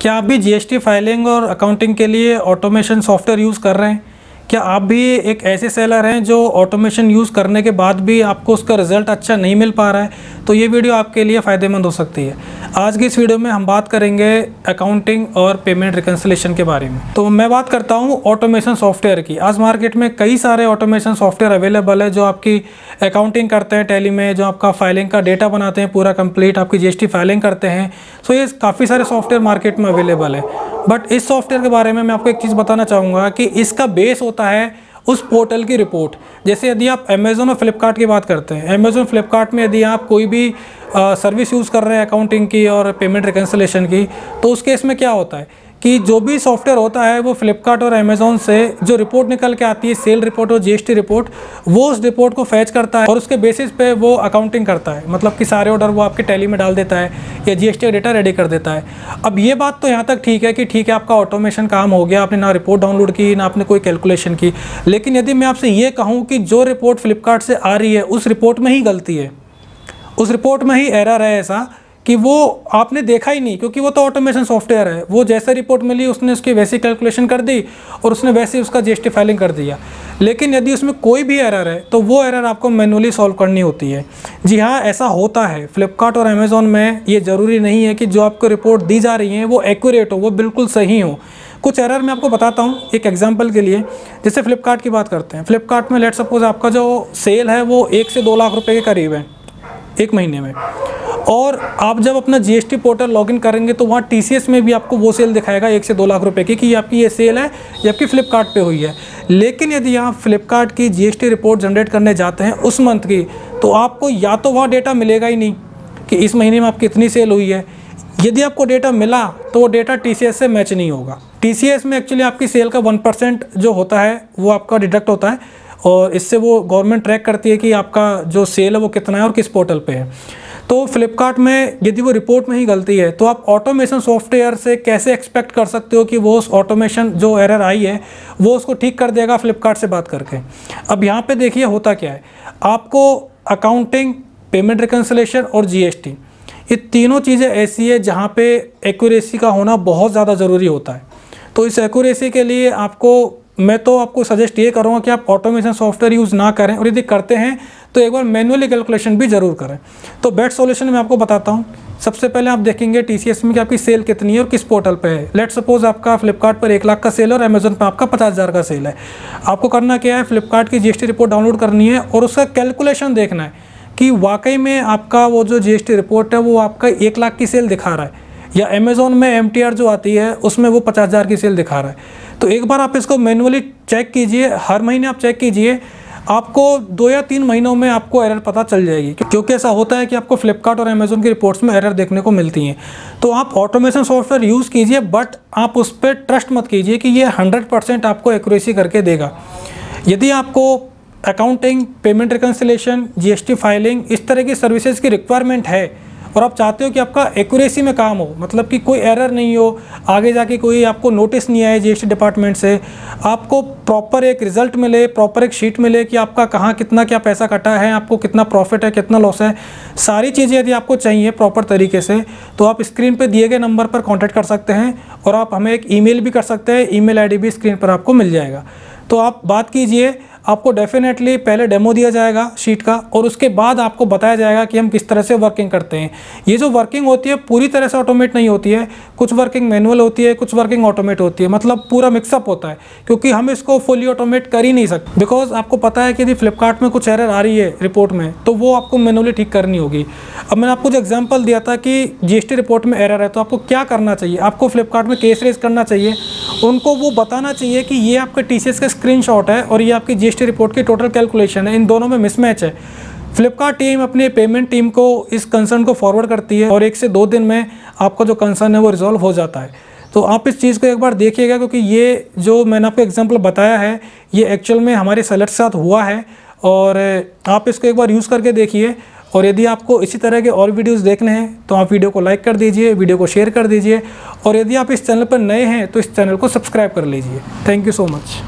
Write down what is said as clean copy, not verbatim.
क्या आप भी जीएसटी फाइलिंग और अकाउंटिंग के लिए ऑटोमेशन सॉफ्टवेयर यूज़ कर रहे हैं? क्या आप भी एक ऐसे सेलर हैं जो ऑटोमेशन यूज़ करने के बाद भी आपको उसका रिज़ल्ट अच्छा नहीं मिल पा रहा है? तो ये वीडियो आपके लिए फ़ायदेमंद हो सकती है। आज की इस वीडियो में हम बात करेंगे अकाउंटिंग और पेमेंट रिकन्सिलिएशन के बारे में। तो मैं बात करता हूँ ऑटोमेशन सॉफ्टवेयर की। आज मार्केट में कई सारे ऑटोमेशन सॉफ्टवेयर अवेलेबल है जो आपकी अकाउंटिंग करते हैं टैली में, जो आपका फाइलिंग का डेटा बनाते हैं पूरा कंप्लीट, आपकी जीएसटी फाइलिंग करते हैं। सो ये काफ़ी सारे सॉफ्टवेयर मार्केट में अवेलेबल है। बट इस सॉफ्टवेयर के बारे में मैं आपको एक चीज़ बताना चाहूँगा कि इसका बेस होता है उस पोर्टल की रिपोर्ट। जैसे यदि आप अमेज़न और फ्लिपकार्ट की बात करते हैं, अमेज़न फ्लिपकार्ट में यदि आप कोई भी सर्विस यूज़ कर रहे हैं अकाउंटिंग की और पेमेंट रिकन्सिलिएशन की, तो उस केस में क्या होता है कि जो भी सॉफ्टवेयर होता है वो फ्लिपकार्ट और अमेज़न से जो रिपोर्ट निकल के आती है, सेल रिपोर्ट और जीएसटी रिपोर्ट, वो उस रिपोर्ट को फैच करता है और उसके बेसिस पे वो अकाउंटिंग करता है। मतलब कि सारे ऑर्डर वो आपके टैली में डाल देता है या जीएसटी का डेटा रेडी कर देता है। अब ये बात तो यहाँ तक ठीक है कि ठीक है, आपका ऑटोमेशन काम हो गया, आपने ना रिपोर्ट डाउनलोड की ना आपने कोई कैलकुलेशन की। लेकिन यदि मैं आपसे ये कहूँ कि जो रिपोर्ट फ्लिपकार्ट से आ रही है उस रिपोर्ट में ही गलती है, उस रिपोर्ट में ही एरर है, ऐसा कि वो आपने देखा ही नहीं, क्योंकि वो तो ऑटोमेशन सॉफ्टवेयर है। वो जैसे रिपोर्ट मिली उसने उसकी वैसी कैलकुलेशन कर दी और उसने वैसे उसका जीएसटी फाइलिंग कर दिया। लेकिन यदि उसमें कोई भी एरर है तो वो एरर आपको मैनुअली सॉल्व करनी होती है। जी हाँ, ऐसा होता है। फ्लिपकार्ट और अमेज़न में ये ज़रूरी नहीं है कि जो आपको रिपोर्ट दी जा रही है वो एक्यूरेट हो, वो बिल्कुल सही हो। कुछ एरर मैं आपको बताता हूँ एक एग्जांपल के लिए। जैसे फ्लिपकार्ट की बात करते हैं। फ्लिपकार्ट में लेट सपोज आपका जो सेल है वो 1 से 2 लाख रुपए के करीब है एक महीने में, और आप जब अपना जीएसटी पोर्टल लॉगिन करेंगे तो वहाँ टीसीएस में भी आपको वो सेल दिखाएगा 1 से 2 लाख रुपए की, कि आपकी ये सेल है, ये आपकी फ्लिपकार्ट पे हुई है। लेकिन यदि आप फ्लिपकार्ट की जीएसटी रिपोर्ट जनरेट करने जाते हैं उस मंथ की, तो आपको या तो वहाँ डेटा मिलेगा ही नहीं कि इस महीने में आपकी कितनी सेल हुई है। यदि आपको डेटा मिला तो वो डेटा टीसीएस से मैच नहीं होगा। टीसीएस में एक्चुअली आपकी सेल का 1% जो होता है वो आपका डिडक्ट होता है, और इससे वो गवर्नमेंट ट्रैक करती है कि आपका जो सेल है वो कितना है और किस पोर्टल पे है। तो फ्लिपकार्ट में यदि वो रिपोर्ट में ही गलती है तो आप ऑटोमेशन सॉफ्टवेयर से कैसे एक्सपेक्ट कर सकते हो कि वो उस ऑटोमेशन जो एरर आई है वो उसको ठीक कर देगा फ्लिपकार्ट से बात करके। अब यहाँ पे देखिए होता क्या है, आपको अकाउंटिंग, पेमेंट रिकन्सिलिएशन और जीएसटी, ये तीनों चीज़ें ऐसी है जहाँ पे एक्यूरेसी का होना बहुत ज़्यादा ज़रूरी होता है। तो इस एक्यूरेसी के लिए मैं तो आपको सजेस्ट ये करूँगा कि आप ऑटोमेशन सॉफ्टवेयर यूज़ ना करें, और यदि करते हैं तो एक बार मैनुअली कैलकुलेशन भी ज़रूर करें। तो बेस्ट सॉल्यूशन मैं आपको बताता हूँ। सबसे पहले आप देखेंगे टीसीएस में कि आपकी सेल कितनी है और किस पोर्टल पे है। लेट सपोज आपका फ्लिपकार्ट पर 1 लाख का सेल है और अमेज़न पर आपका 50,000 का सेल है। आपको करना क्या है, फ्लिपकार्ट की जीएसटी रिपोर्ट डाउनलोड करनी है और उसका कैलकुलेशन देखना है कि वाकई में आपका वो जो जीएसटी रिपोर्ट है वो आपका 1 लाख की सेल दिखा रहा है, या अमेज़न में एमटीआर जो आती है उसमें वो 50,000 की सेल दिखा रहा है। तो एक बार आप इसको मैनुअली चेक कीजिए, हर महीने आप चेक कीजिए, आपको 2 या 3 महीनों में आपको एरर पता चल जाएगी। क्योंकि ऐसा होता है कि आपको फ्लिपकार्ट और अमेज़न की रिपोर्ट्स में एरर देखने को मिलती हैं। तो आप ऑटोमेशन सॉफ्टवेयर यूज़ कीजिए, बट आप उस पर ट्रस्ट मत कीजिए कि ये 100% आपको एक्यूरेसी करके देगा। यदि आपको accounting, payment reconciliation, GST filing, इस तरह की सर्विसेज की रिक्वायरमेंट है और आप चाहते हो कि आपका एक्यूरेसी में काम हो, मतलब कि कोई एरर नहीं हो, आगे जाके कोई आपको नोटिस नहीं आए जीएसटी डिपार्टमेंट से, आपको प्रॉपर एक रिजल्ट मिले, प्रॉपर एक शीट मिले कि आपका कहाँ कितना क्या पैसा कटा है, आपको कितना प्रॉफिट है, कितना लॉस है, सारी चीज़ें यदि आपको चाहिए प्रॉपर तरीके से, तो आप स्क्रीन पर दिए गए नंबर पर कॉन्टैक्ट कर सकते हैं, और आप हमें एक ईमेल भी कर सकते हैं। ईमेल आईडी भी स्क्रीन पर आपको मिल जाएगा। तो आप बात कीजिए, आपको डेफिनेटली पहले डेमो दिया जाएगा शीट का, और उसके बाद आपको बताया जाएगा कि हम किस तरह से वर्किंग करते हैं। ये जो वर्किंग होती है पूरी तरह से ऑटोमेट नहीं होती है, कुछ वर्किंग मैनुअल होती है, कुछ वर्किंग ऑटोमेट होती है, मतलब पूरा मिक्सअप होता है, क्योंकि हम इसको फुली ऑटोमेट कर ही नहीं सकते। बिकॉज आपको पता है कि यदि फ्लिपकार्ट में कुछ एरर आ रही है रिपोर्ट में तो वो आपको मैनुअली ठीक करनी होगी। अब मैंने आपको जो एग्जाम्पल दिया था कि जीएसटी रिपोर्ट में एरर है, तो आपको क्या करना चाहिए, आपको फ्लिपकार्ट में केस रेज करना चाहिए, उनको वो बताना चाहिए कि ये आपका टीसीएस का स्क्रीनशॉट है और ये आपकी जीएसटी रिपोर्ट की टोटल कैलकुलेशन है, इन दोनों में मिसमैच है। फ्लिपकार्ट टीम अपने पेमेंट टीम को इस कंसर्न को फॉरवर्ड करती है और 1 से 2 दिन में आपका जो कंसर्न है वो रिजॉल्व हो जाता है। तो आप इस चीज़ को एक बार देखिएगा, क्योंकि ये जो मैंने आपको एग्जांपल बताया है ये एक्चुअल में हमारे सेलर के साथ हुआ है, और आप इसको एक बार यूज़ करके देखिए। और यदि आपको इसी तरह के और वीडियोस देखने हैं तो आप वीडियो को लाइक कर दीजिए, वीडियो को शेयर कर दीजिए, और यदि आप इस चैनल पर नए हैं तो इस चैनल को सब्सक्राइब कर लीजिए। Thank you so much.